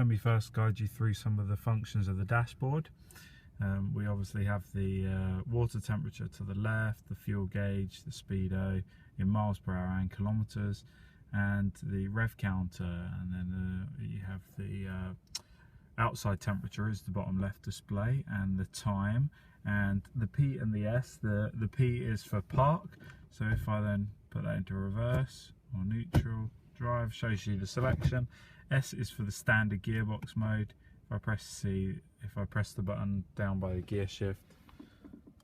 Let me first guide you through some of the functions of the dashboard. We obviously have the water temperature to the left, the fuel gauge, the speedo in miles per hour and kilometers, and the rev counter, and then you have the outside temperature is the bottom left display, and the time, and the P and the S. The P is for park, so if I then put that into reverse or neutral, drive shows you the selection. S is for the standard gearbox mode. If I press C, if I press the button down by the gear shift,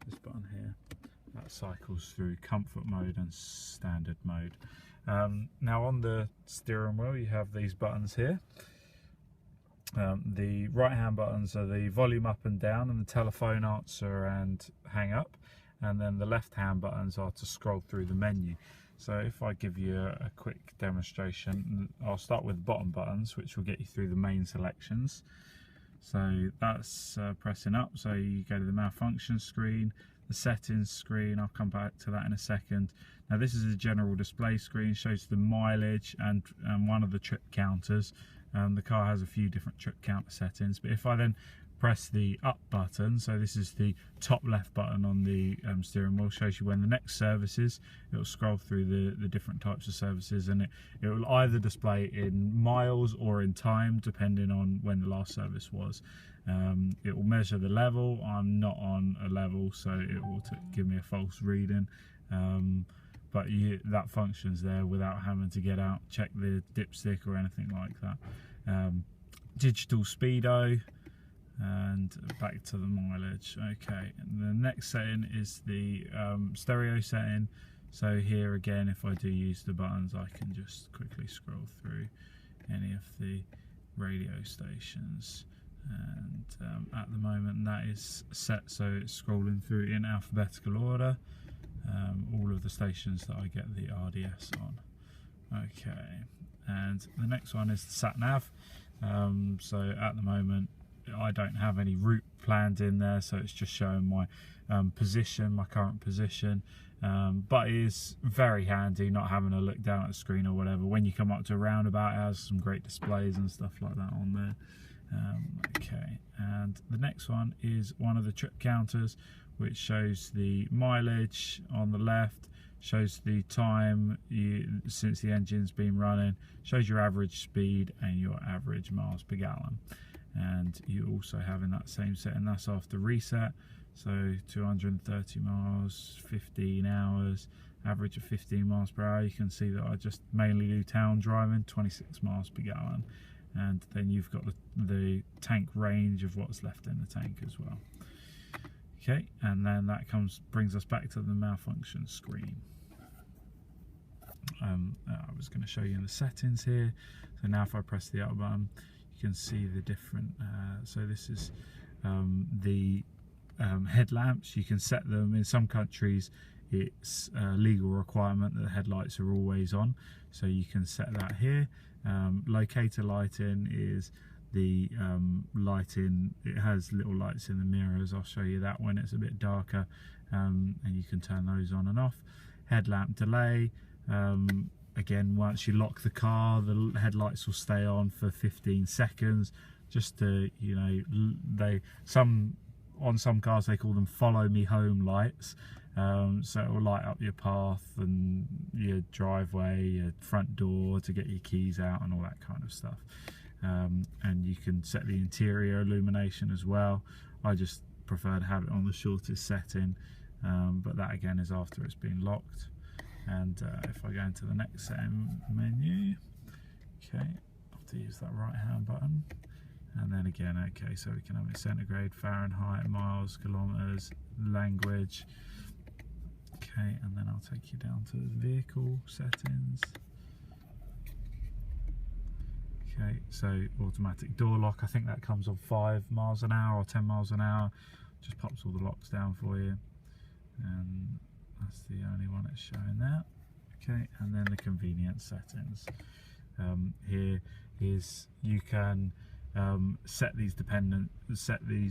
this button here, that cycles through comfort mode and standard mode. Now on the steering wheel you have these buttons here. The right hand buttons are the volume up and down and the telephone answer and hang up, and then the left hand buttons are to scroll through the menu. So if I give you a quick demonstration, I'll start with the bottom buttons, which will get you through the main selections. So that's pressing up, so you go to the malfunction screen, the settings screen. I'll come back to that in a second. Now this is a general display screen, shows the mileage and one of the trip counters. The car has a few different trip counter settings, but if I then press the up button, so this is the top left button on the steering wheel, shows you when the next service is. It will scroll through the different types of services, and it will either display in miles or in time depending on when the last service was. It will measure the level. I'm not on a level, so it will give me a false reading, but that functions there without having to get out, check the dipstick or anything like that. Digital speedo, and back to the mileage. Okay, and the next setting is the stereo setting. So here again, if I do use the buttons, I can just quickly scroll through any of the radio stations, and at the moment that is set so it's scrolling through in alphabetical order, all of the stations that I get the RDS on. Okay, and the next one is the Sat-Nav. So at the moment I don't have any route planned in there, so it's just showing my position, my current position, but it is very handy not having to look down at the screen or whatever. When you come up to a roundabout, it has some great displays and stuff like that on there. Okay, and the next one is one of the trip counters, which shows the mileage on the left, shows the time since the engine's been running, shows your average speed and your average miles per gallon. And you also have in that same setting, that's after reset, so 230 miles, 15 hours, average of 15 miles per hour. You can see that I just mainly do town driving, 26 miles per gallon. And then you've got the tank range of what's left in the tank as well. Okay, and then that brings us back to the malfunction screen. I was going to show you in the settings here. So now if I press the up button, you can see the different, so this is the headlamps. You can set them. In some countries it's a legal requirement that the headlights are always on, so you can set that here. Locator lighting is the lighting, it has little lights in the mirrors. I'll show you that when it's a bit darker, and you can turn those on and off. Headlamp delay, again, once you lock the car, the headlights will stay on for 15 seconds, just to, you know, on some cars they call them follow me home lights. So it will light up your path and your driveway, your front door to get your keys out and all that kind of stuff. And you can set the interior illumination as well. I just prefer to have it on the shortest setting, but that again is after it's been locked. And if I go into the next setting menu, okay, I have to use that right hand button. And then again, okay, so we can have it centigrade, Fahrenheit, miles, kilometers, language. Okay, and then I'll take you down to the vehicle settings. Okay, so automatic door lock, I think that comes on 5 miles an hour or 10 miles an hour. Just pops all the locks down for you. And that's the only one that's showing there. Okay, and then the convenience settings. Here is, you can set these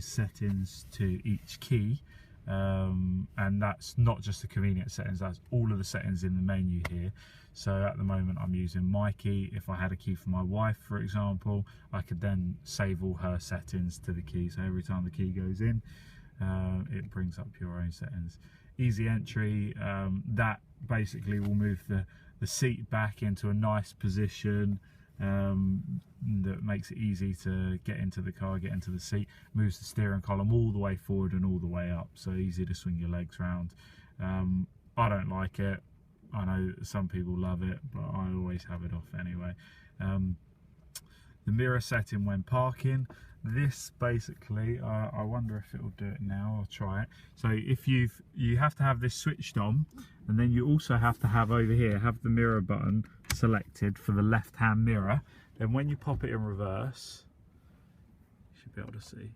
settings to each key, and that's not just the convenience settings, that's all of the settings in the menu here. So at the moment I'm using my key. If I had a key for my wife, for example, I could then save all her settings to the key. So every time the key goes in, it brings up your own settings. Easy entry, that basically will move the seat back into a nice position, that makes it easy to get into the car, get into the seat. Moves the steering column all the way forward and all the way up, so easy to swing your legs around. I don't like it. I know some people love it, but I always have it off anyway. The mirror setting when parking, this basically, I wonder if it will do it now. I'll try it. So if you have to have this switched on, and then you also have to have over here, have the mirror button selected for the left hand mirror. Then when you pop it in reverse, you should be able to see,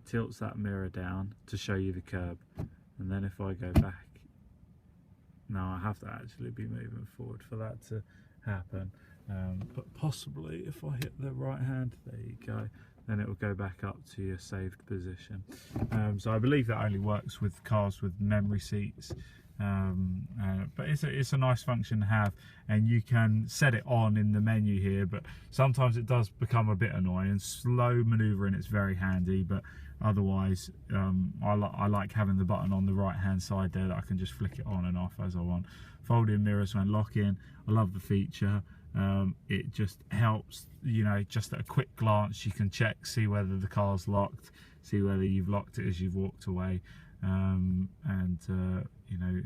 tilts that mirror down to show you the curb. And then if I go back, now I have to actually be moving forward for that to happen. But possibly if I hit the right hand, there you go, then it will go back up to your saved position. So I believe that only works with cars with memory seats. But it's a nice function to have, and you can set it on in the menu here, but sometimes it does become a bit annoying. Slow maneuvering, it's very handy, but otherwise I like having the button on the right hand side there that I can just flick it on and off as I want. Folding mirrors when locking, I love the feature. It just helps, you know, just at a quick glance you can check, see whether the car's locked, see whether you've locked it as you've walked away, you know,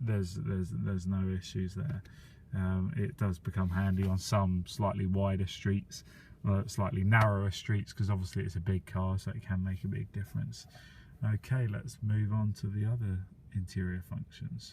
there's no issues there. It does become handy on some slightly wider streets, slightly narrower streets, because obviously it's a big car, so it can make a big difference. Okay, let's move on to the other interior functions.